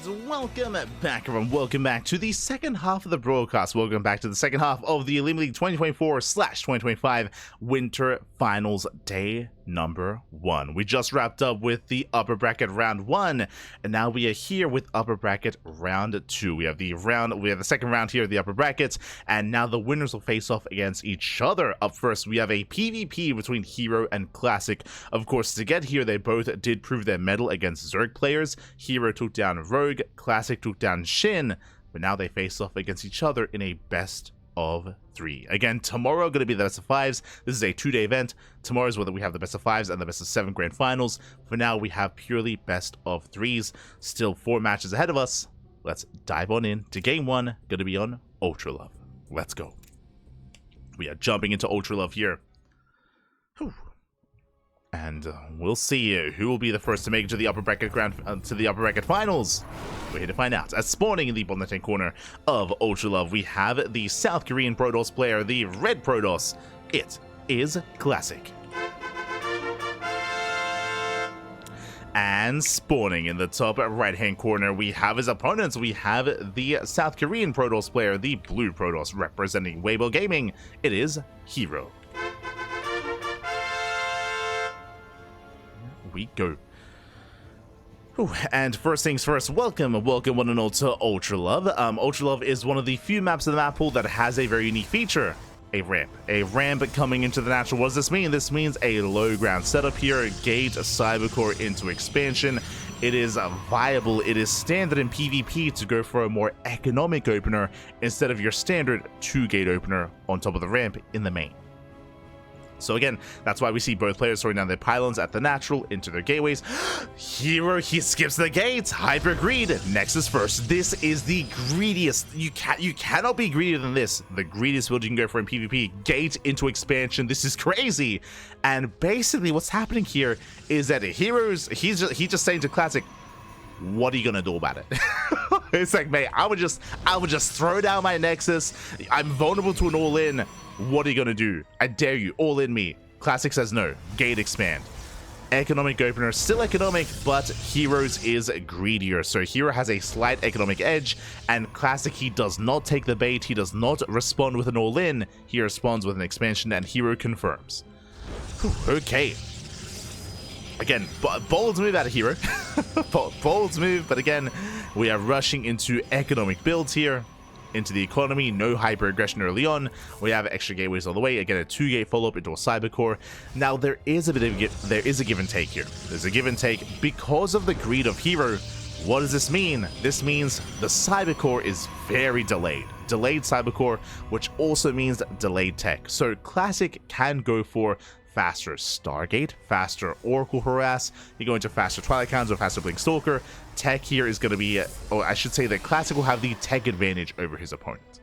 And welcome back, everyone. Welcome back to the second half of the broadcast. Welcome back to the second half of the OlimoLeague 2024/2025 Winter Finals Day number 1. We just wrapped up with the upper bracket round 1, and now we are here with upper bracket round 2. We have the second round here of the upper brackets, and now the winners will face off against each other. Up first, we have a PvP between herO and Classic. Of course, to get here, they both did prove their mettle against Zerg players. herO took down Rogue, Classic took down Shin, but now they face off against each other in a best of 3. Again, tomorrow going to be the best of 5s. This is a 2-day event. Tomorrow is where we have the best of 5s and the best of 7 grand finals. For now, we have purely best of 3s. Still 4 matches ahead of us. Let's dive on in to game 1. Going to be on Ultra Love. Let's go. We are jumping into Ultra Love here. Whew. And we'll see who will be the first to make it to the upper bracket finals. We're here to find out. As spawning in the bottom left-hand corner of Ultra Love, we have the South Korean Protoss player, the Red Protoss. It is Classic. And spawning in the top right-hand corner, we have his opponents. We have the South Korean Protoss player, the Blue Protoss, representing Weibo Gaming. It is herO. We go. Ooh, and first things first, welcome one and all to Ultra Love. Ultra Love is one of the few maps in the map pool that has a very unique feature. A ramp coming into the natural. What does this mean? This means a low ground setup here, gate a cybercore into expansion. It is viable. It is standard in PvP to go for a more economic opener instead of your standard 2-gate opener on top of the ramp in the main. So again, that's why we see both players throwing down their pylons at the natural into their gateways. herO, he skips the gates. Hyper greed. Nexus first. This is the greediest. You cannot be greedier than this. The greediest build you can go for in PvP. Gate into expansion. This is crazy. And basically, what's happening here is that he's just saying to Classic, what are you gonna do about it? It's like, mate, I would just throw down my Nexus. I'm vulnerable to an all-in. What are you gonna do? I dare you, all in me. Classic says no. Gate expand. Economic opener, still economic, but herO's is greedier. So herO has a slight economic edge, and Classic, he does not take the bait. He does not respond with an all-in. He responds with an expansion, and herO confirms. Whew, okay. Again, bold move out of herO. Bold move, but again, we are rushing into economic builds here. Into the economy, no hyper aggression early on. We have extra gateways on the way. Again, a 2-gate follow-up into a cybercore. Now there is a give and take here. There's a give and take because of the greed of herO. What does this mean? This means the cybercore is very delayed. Delayed cybercore, which also means delayed tech. So Classic can go for faster Stargate, faster Oracle Harass, you go into faster Twilight Cannons or faster Blink Stalker. Tech here is going to be, or I should say that Classic will have the tech advantage over his opponent.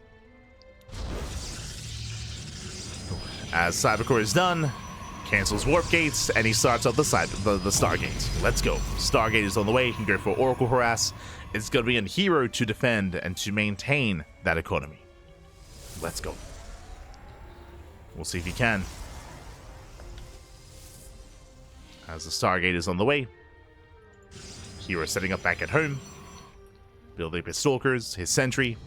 As Cybercore is done, cancels Warp Gates, and he starts up the Stargate. Let's go. Stargate is on the way, he can go for Oracle Harass. It's going to be in herO to defend and to maintain that economy. Let's go. We'll see if he can. As the Stargate is on the way, herO setting up back at home, building up his Stalkers, his Sentry.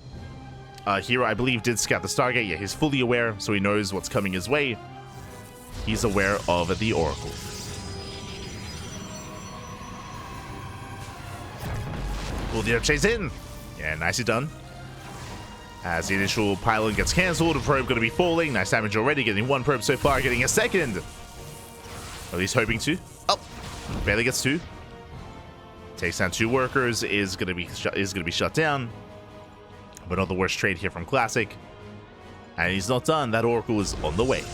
herO, I believe, did scout the Stargate. Yeah, he's fully aware, so he knows what's coming his way. He's aware of the Oracle. Pull the chase in. Yeah, nicely done. As the initial pylon gets cancelled, a probe going to be falling. Nice damage already, getting 1 probe so far, getting a second. At least hoping to. Oh, barely gets 2. Takes down 2 workers. Is gonna be shut down. But not the worst trade here from Classic. And he's not done. That Oracle is on the way.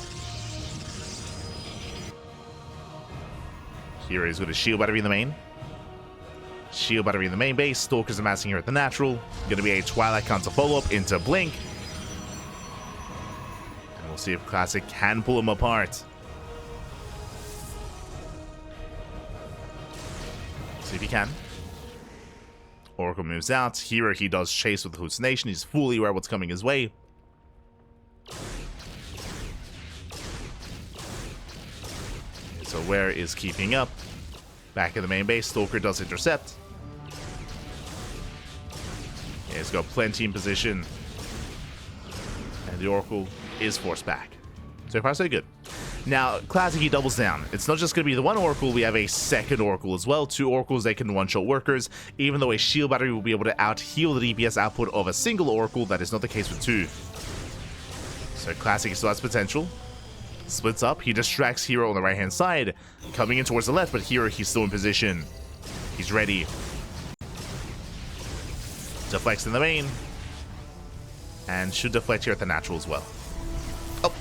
Here he's going to shield battery in the main. Shield battery in the main base. Stalkers amassing here at the natural. Going to be a Twilight Counter follow-up into Blink. And we'll see if Classic can pull him apart. See if he can. Oracle moves out. herO, he does chase with hallucination. He's fully aware of what's coming his way. So where is keeping up? Back in the main base, Stalker does intercept. He's got plenty in position. And the Oracle is forced back. So far, so good. Now, Classic, he doubles down. It's not just going to be the one Oracle, we have a second Oracle as well. Two Oracles that can one-shot workers, even though a shield battery will be able to out-heal the DPS output of a single Oracle. That is not the case with two. So Classic still has potential. Splits up. He distracts herO on the right-hand side, coming in towards the left, but herO, he's still in position. He's ready. Deflects in the main. And should deflect here at the natural as well. Oh.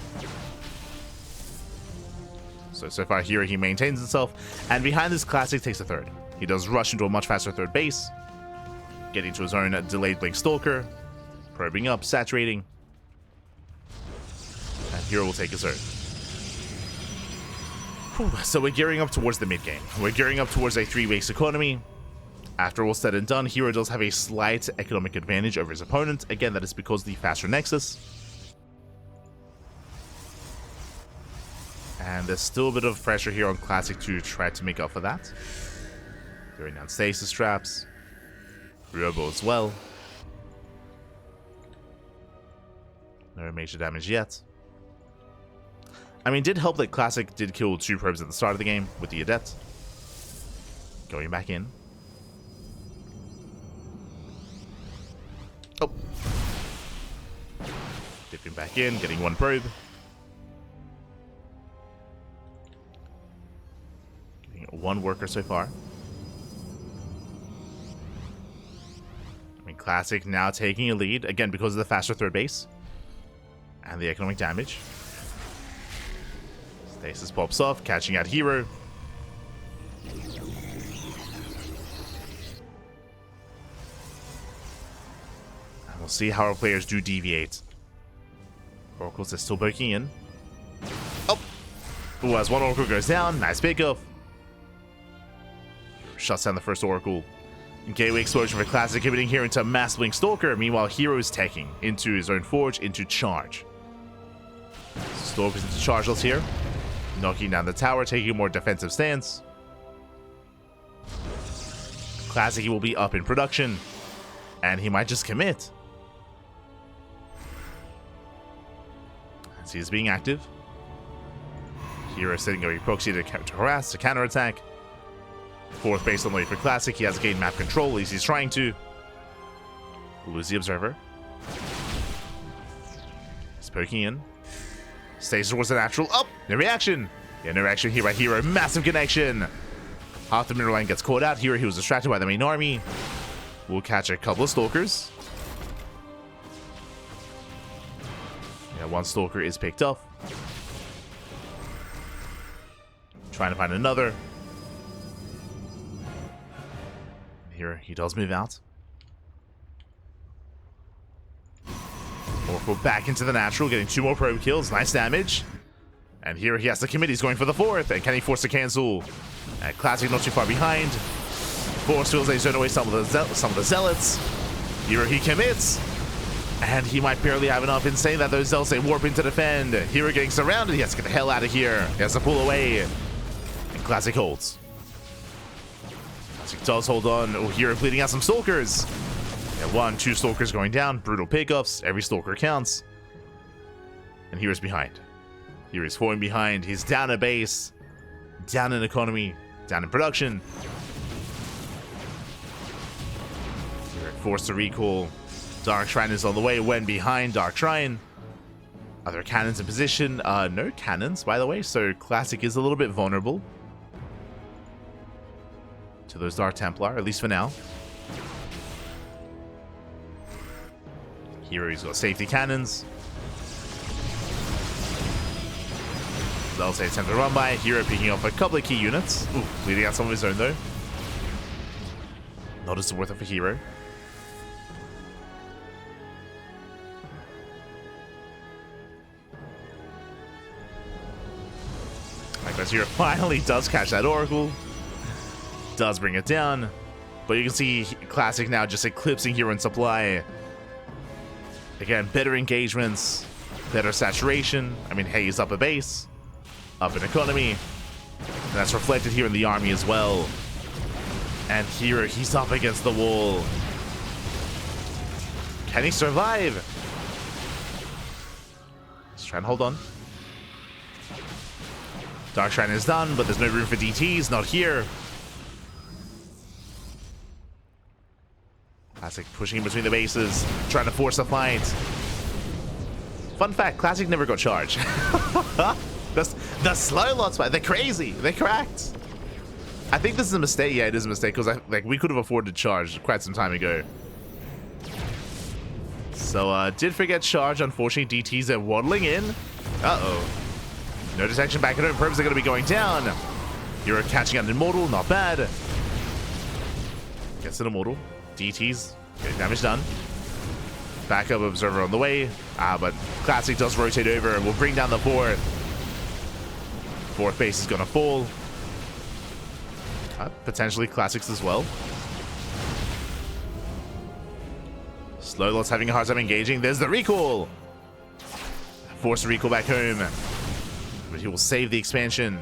So far here he maintains himself, and behind this Classic takes a third. He does rush into a much faster third base, getting to his own delayed blink Stalker, probing up, saturating, and herO will take his third. So we're gearing up towards the mid game. We're gearing up towards a 3-base economy. After all said and done, herO does have a slight economic advantage over his opponent. Again, that is because of the faster Nexus. And there's still a bit of pressure here on Classic to try to make up for that. Throwing down stasis traps. Robo as well. No major damage yet. I mean, it did help that Classic did kill 2 probes at the start of the game with the Adept. Going back in. Oh. Dipping back in, getting 1 probe. Getting 1 worker so far. I mean, Classic now taking a lead, again, because of the faster third base. And the economic damage. Stasis pops off, catching out herO. And we'll see how our players do deviate. Oracles are still poking in. Oh! Ooh, as 1 Oracle goes down, nice pickoff. Shuts down the first Oracle. Gateway explosion for Classic, hitting here into Mass Blink Stalker. Meanwhile, herO is taking into his own Forge, into Charge. Stalkers into Chargeless here. Knocking down the tower, taking a more defensive stance. Classic, he will be up in production. And he might just commit. As he is being active. herO setting a proxy to harass, to counterattack. 4th base on the way for Classic. He has gained map control, at least he's trying to. Lose the Observer. He's poking in. Stays towards the natural. Oh! No reaction! Yeah, no reaction here by herO. Massive connection! Half the middle line gets caught out. Here he was distracted by the main army. We'll catch a couple of Stalkers. Yeah, 1 Stalker is picked up. Trying to find another. Here he does move out. Oracle back into the natural, getting 2 more probe kills. Nice damage. And here he has to commit. He's going for the 4th. And can he force a cancel? Classic not too far behind. Force feels like he's turned away some of the Zealots. Here he commits. And he might barely have enough. In saying that, those Zealots, they warp in to defend. herO getting surrounded. He has to get the hell out of here. He has to pull away. And Classic holds. Classic does hold on. Oh, herO bleeding out some Stalkers. Yeah, 1, 2 Stalkers going down. Brutal pickoffs. Every Stalker counts. And hero's behind. Hero's falling behind. He's down a base. Down in economy. Down in production. Hero forced to recall. Dark Shrine is on the way. When behind Dark Shrine. Are there cannons in position? No cannons, by the way. So Classic is a little bit vulnerable to those Dark Templar, at least for now. Hero's got safety cannons. They'll say attempt to run by. herO picking off a couple of key units. Ooh, bleeding out some of his own though. Not as worth it for herO. Like this, herO finally does catch that Oracle. Does bring it down. But you can see Classic now just eclipsing herO in supply. Again, better engagements, better saturation. I mean, hey, he's up a base, up in economy. And that's reflected here in the army as well. And here, he's up against the wall. Can he survive? Let's try and hold on. Dark Shrine is done, but there's no room for DTs. Not here. Classic pushing in between the bases, trying to force a fight. Fun fact, Classic never got charged. The slow lots fight, they're crazy. They're cracked. I think this is a mistake. Yeah, it is a mistake because like we could have afforded charge quite some time ago. So did forget charge. Unfortunately, DTs are waddling in. Uh-oh. No detection back at home. Probes are going to be going down. You're catching out an Immortal. Not bad. Gets an Immortal. DTs. Getting damage done. Backup Observer on the way. But Classic does rotate over and will bring down the fourth. Fourth base is going to fall. Potentially Classics as well. Slowlot's having a hard time engaging. There's the recall. Force a recall back home. But he will save the expansion.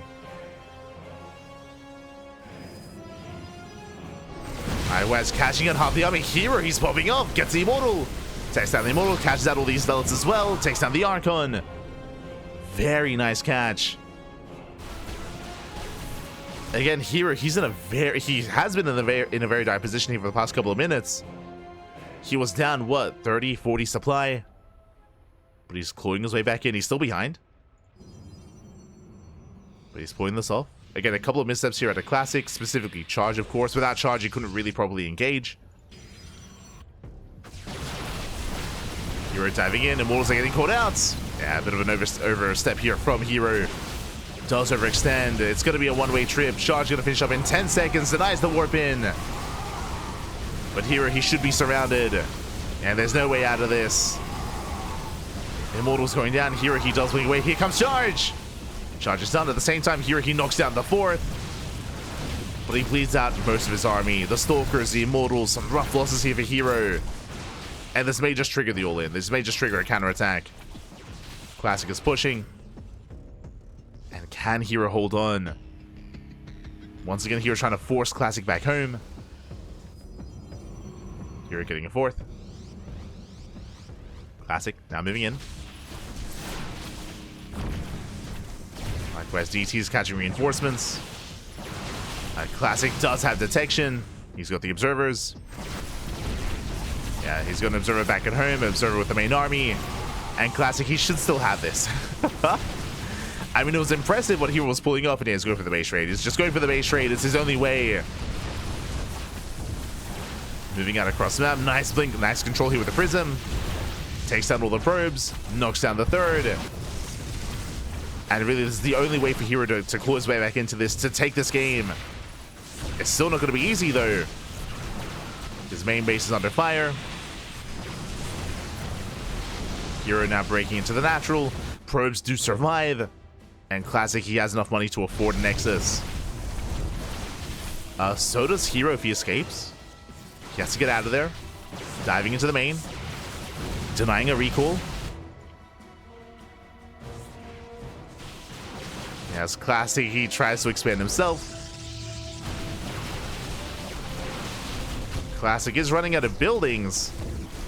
Wes catching on half the army. herO, he's popping up. Gets the Immortal. Takes down the Immortal. Catches out all these Zealots as well. Takes down the Archon. Very nice catch. Again, herO, he has been in a very dire position here for the past couple of minutes. He was down, what, 30, 40 supply? But he's clawing his way back in. He's still behind. But he's pulling this off. Again, a couple of missteps here at a Classic, specifically charge, of course. Without charge, he couldn't really properly engage. herO diving in. Immortals are getting caught out. Yeah, a bit of an overstep here from herO. Does overextend. It's going to be a one-way trip. Charge going to finish up in 10 seconds. Denies the warp in. But herO, he should be surrounded. And there's no way out of this. Immortal's going down. herO, he does wing away. Here comes Charge. Charge is done. At the same time, herO, he knocks down the fourth. But he bleeds out most of his army. The Stalkers, the Immortals, some rough losses here for herO. And this may just trigger the all-in. This may just trigger a counterattack. Classic is pushing. And can herO hold on? Once again, herO trying to force Classic back home. herO getting a fourth. Classic now moving in. Likewise, DT is catching reinforcements. Classic does have detection. He's got the observers. Yeah, he's got an observer back at home, an observer with the main army. And Classic, he should still have this. I mean, it was impressive what herO was pulling off, and he has to go for the base raid. He's just going for the base raid. It's his only way. Moving out across the map. Nice blink, nice control here with the Prism. Takes down all the probes. Knocks down the third. And really, this is the only way for herO to claw his way back into this, to take this game. It's still not going to be easy, though. His main base is under fire. herO now breaking into the natural. Probes do survive. And Classic, he has enough money to afford a Nexus. So does herO if he escapes. He has to get out of there. Diving into the main. Denying a recall. As Classic, he tries to expand himself. Classic is running out of buildings.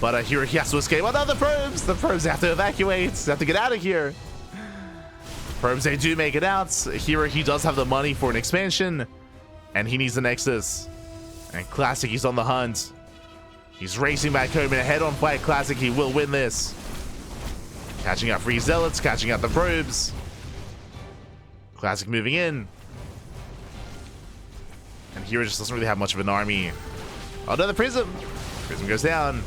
But herO, he has to escape. Oh no, the probes! The probes have to evacuate. They have to get out of here. Probes, they do make it out. herO, he does have the money for an expansion. And he needs the Nexus. And Classic, he's on the hunt. He's racing back home in a head-on fight. Classic, he will win this. Catching out free Zealots, catching out the probes. Classic moving in. And herO just doesn't really have much of an army. Oh no, the Prism! Prism goes down.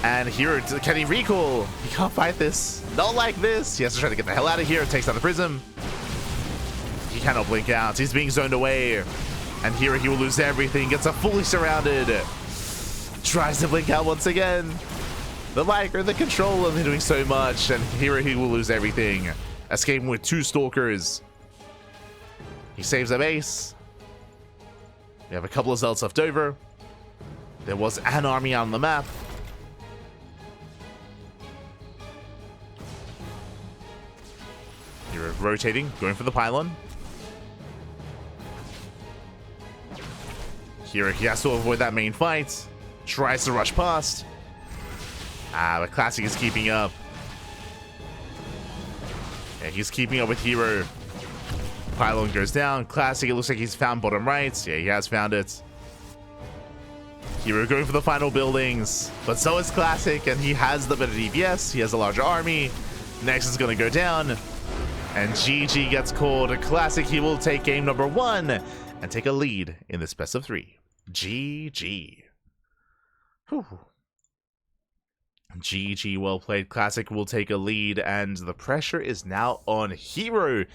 And herO, can he recall? He can't fight this. Not like this. He has to try to get the hell out of here. Takes down the Prism. He cannot blink out. He's being zoned away. And herO, he will lose everything. Gets a fully surrounded. Tries to blink out once again. The micro, the control, and they're doing so much. And herO, he will lose everything. Escaping with 2 Stalkers. He saves a base. We have a couple of Zealots left over. There was an army out on the map. You're rotating, going for the pylon. Here he has to avoid that main fight. Tries to rush past. But Classic is keeping up. Yeah, he's keeping up with herO. Pylon goes down. Classic, it looks like he's found bottom right. Yeah, he has found it. herO going for the final buildings. But so is Classic, and he has the better DPS. He has a larger army. Next is going to go down. And GG gets called. Classic, he will take game number 1 and take a lead in this best of 3. GG. Whew. GG, well played. Classic will take a lead, and the pressure is now on herO.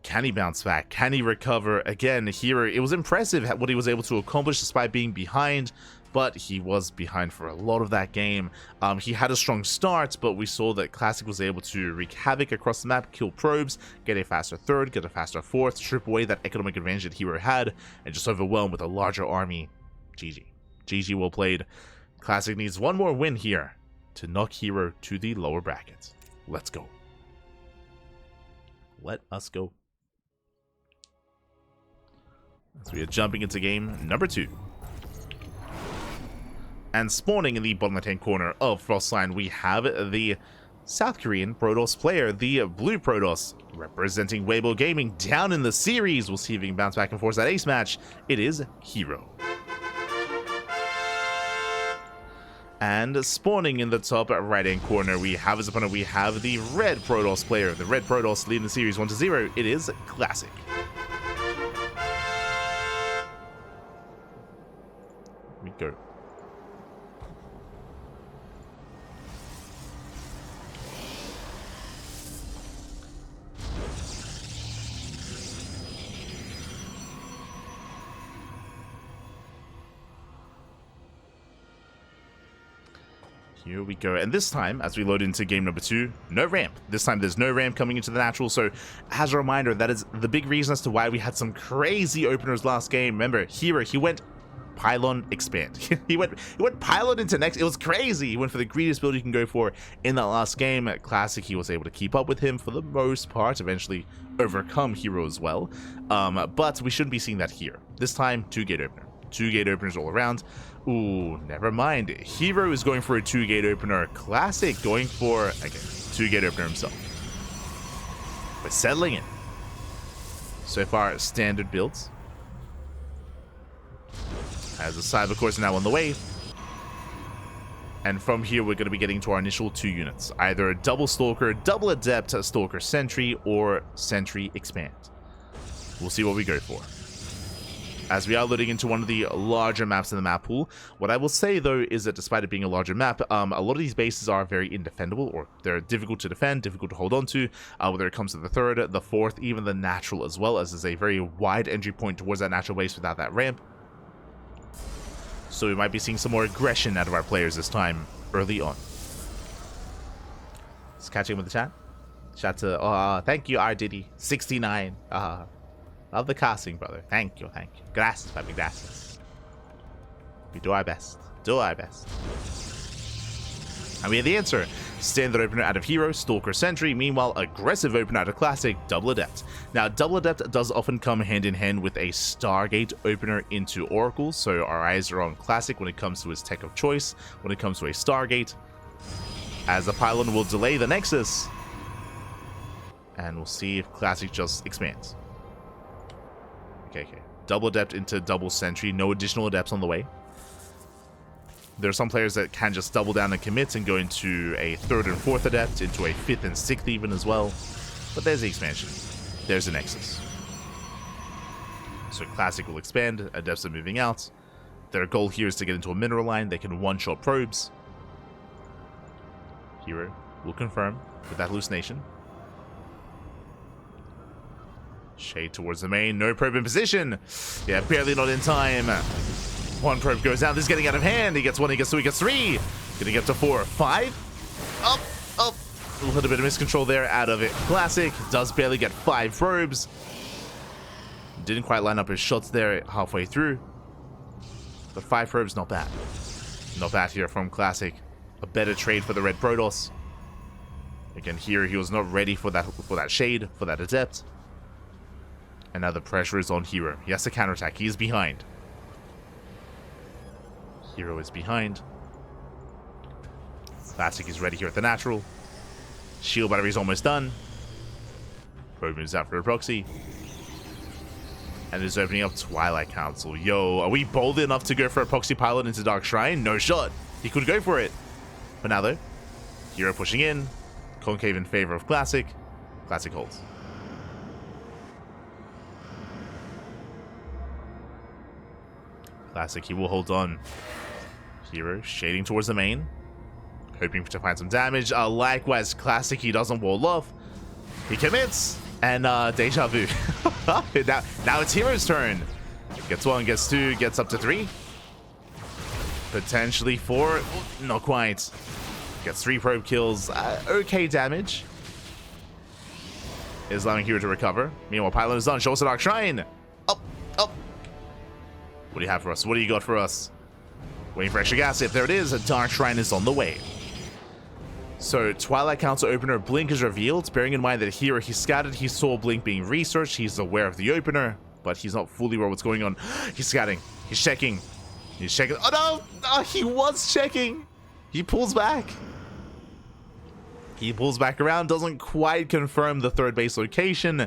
Can he bounce back? Can he recover? Again, herO, it was impressive what he was able to accomplish despite being behind, but he was behind for a lot of that game. He had a strong start, but we saw that Classic was able to wreak havoc across the map, kill probes, get a faster third, get a faster fourth, strip away that economic advantage that herO had, and just overwhelm with a larger army. GG. GG, well played. Classic needs one more win here to knock herO to the lower brackets. Let's go. Let us go. So we are jumping into game number 2. And spawning in the bottom left-hand corner of Frostline, we have the South Korean Protoss player, the Blue Protoss, representing Weibo Gaming down in the series. We'll see if he can bounce back and force that ace match. It is herO. And spawning in the top right-hand corner, we have as opponent, we have the Red Protoss player, the Red Protoss leading the series 1-0. It is Classic. We go. Here we go, and this time, as we load into game number 2, no ramp. This time there's no ramp coming into the natural, so as a reminder, that is the big reason as to why we had some crazy openers last game. Remember, herO, he went pylon expand. he went pylon into next. It was crazy. He went for the greediest build you can go for in that last game. At Classic, he was able to keep up with him for the most part, eventually overcome herO as well. But we shouldn't be seeing that here. This time, 2-gate opener. 2-gate openers all around. Ooh, never mind. herO is going for a 2-gate opener. Classic going for, again, 2-gate opener himself. We're settling in. So far, standard builds. As the cyber course now on the way. And from here, we're going to be getting to our initial 2 units. Either a double Stalker, double Adept, Stalker Sentry, or Sentry Expand. We'll see what we go for. As we are loading into one of the larger maps in the map pool. What I will say, though, is that despite it being a larger map, a lot of these bases are very indefendable, or they're difficult to defend, difficult to hold on to, whether it comes to the 3rd, the 4th, even the natural as well, as there's a very wide entry point towards that natural base without that ramp. So we might be seeing some more aggression out of our players this time, early on. Just catching with the chat. Shout to, thank you, RDiddy69. Love the casting, brother. Thank you, thank you. Gracias, papi, gracias. We do our best. Do our best. And we have the answer. Standard opener out of herO, Stalker Sentry. Meanwhile, aggressive opener out of Classic, Double Adept. Now, Double Adept does often come hand in hand with a Stargate opener into Oracle, so our eyes are on Classic when it comes to his tech of choice, when it comes to a Stargate. As the Pylon will delay the Nexus. And we'll see if Classic just expands. Okay. Double Adept into double Sentry. No additional Adepts on the way. There are some players that can just double down and commit and go into a 3rd and 4th Adept, into a 5th and 6th even as well. But there's the expansion. There's the Nexus. So Classic will expand. Adepts are moving out. Their goal here is to get into a mineral line. They can one-shot probes. herO will confirm with that hallucination. Shade towards the main. No probe in position. Yeah, barely not in time. 1 probe goes down. This is getting out of hand. He gets 1, he gets 2, he gets 3. Gonna get to 4, 5. Up. A little bit of miscontrol there out of it. Classic does barely get 5 probes. Didn't quite line up his shots there halfway through. But 5 probes, not bad. Not bad here from Classic. A better trade for the Red Protoss. Again, here he was not ready for that shade, for that Adept. And now the pressure is on herO. He has to counterattack. He is behind. herO is behind. Classic is ready here at the natural. Shield battery's almost done. Probe moves out for a proxy. And is opening up Twilight Council. Yo, are we bold enough to go for a proxy pilot into Dark Shrine? No shot. He could go for it. But now though, herO pushing in. Concave in favor of Classic. Classic holds. Classic, he will hold on. herO shading towards the main. Hoping to find some damage. Likewise, Classic, he doesn't wall off. He commits. And deja vu. now it's herO's turn. Gets 1, gets 2, gets up to 3. Potentially 4. Not quite. Gets 3 probe kills. Okay damage. Is allowing herO to recover. Meanwhile, Pylon is done. Show us a Dark Shrine. Up, up. What do you have for us? What do you got for us? Waiting for extra gas. If there it is, a Dark Shrine is on the way. So, Twilight Council opener Blink is revealed, bearing in mind that herO, he scouted, he saw Blink being researched, he's aware of the opener, but he's not fully aware what's going on. He's scouting, he's checking, oh no, oh, he was checking, he pulls back. He pulls back around, doesn't quite confirm the third base location,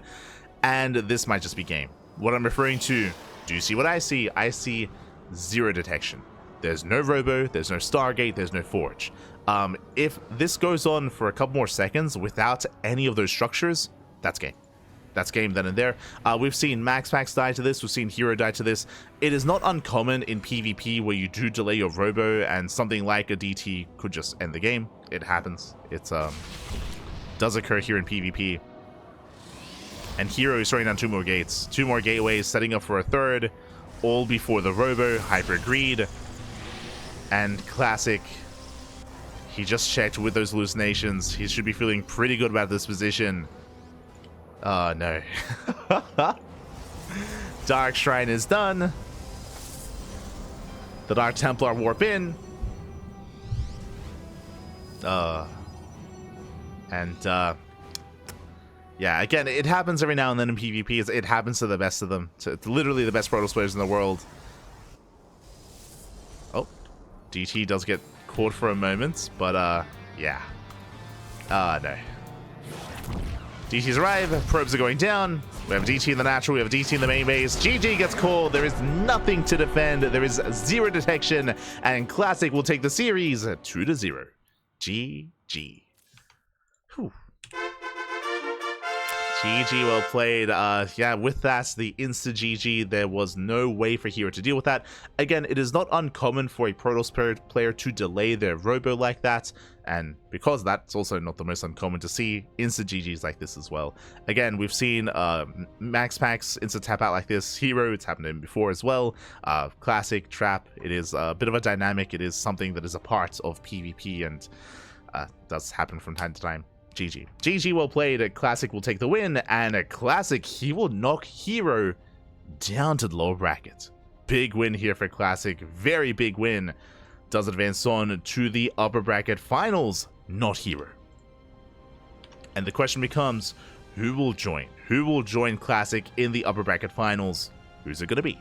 and this might just be game. What I'm referring to, do you see what I see? I see zero detection. There's no Robo, there's no Stargate, there's no Forge. If this goes on for a couple more seconds without any of those structures, that's game. That's game then and there. We've seen MaxPax die to this. We've seen herO die to this. It is not uncommon in PvP where you do delay your Robo and something like a DT could just end the game. It happens. It does occur here in PvP. And herO is throwing down 2 more gates. 2 more gateways, setting up for a third. All before the Robo, Hyper Greed, and Classic. He just checked with those hallucinations. He should be feeling pretty good about this position. Oh, no. Dark Shrine is done. The Dark Templar warp in. Yeah, again, it happens every now and then in PvP. It happens to the best of them. To literally the best Protoss players in the world. Oh, DT does get caught for a moment, but yeah. No. DT's arrive, probes are going down. We have DT in the natural, we have DT in the main base. GG gets called, there is nothing to defend, there is 0 detection, and Classic will take the series 2-0. GG. Whew. GG, well played. Yeah, with that, the insta-GG, there was no way for herO to deal with that. Again, it is not uncommon for a Protoss player to delay their Robo like that, and because of that, it's also not the most uncommon to see insta-GGs like this as well. Again, we've seen MaxPax insta-tap-out like this. herO, it's happened to him before as well. Classic, Trap, it is a bit of a dynamic. It is something that is a part of PvP, and does happen from time to time. GG. GG, well played. A Classic will take the win, and a Classic, he will knock herO down to the lower bracket. Big win here for Classic. Very big win. Does advance on to the upper bracket finals, not herO. And the question becomes, who will join? Who will join Classic in the upper bracket finals? Who's it going to be?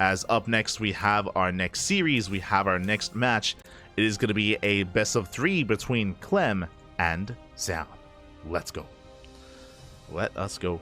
As up next, we have our next series. We have our next match. It is going to be a best of 3 between Clem and Sound. Let's go. Let us go.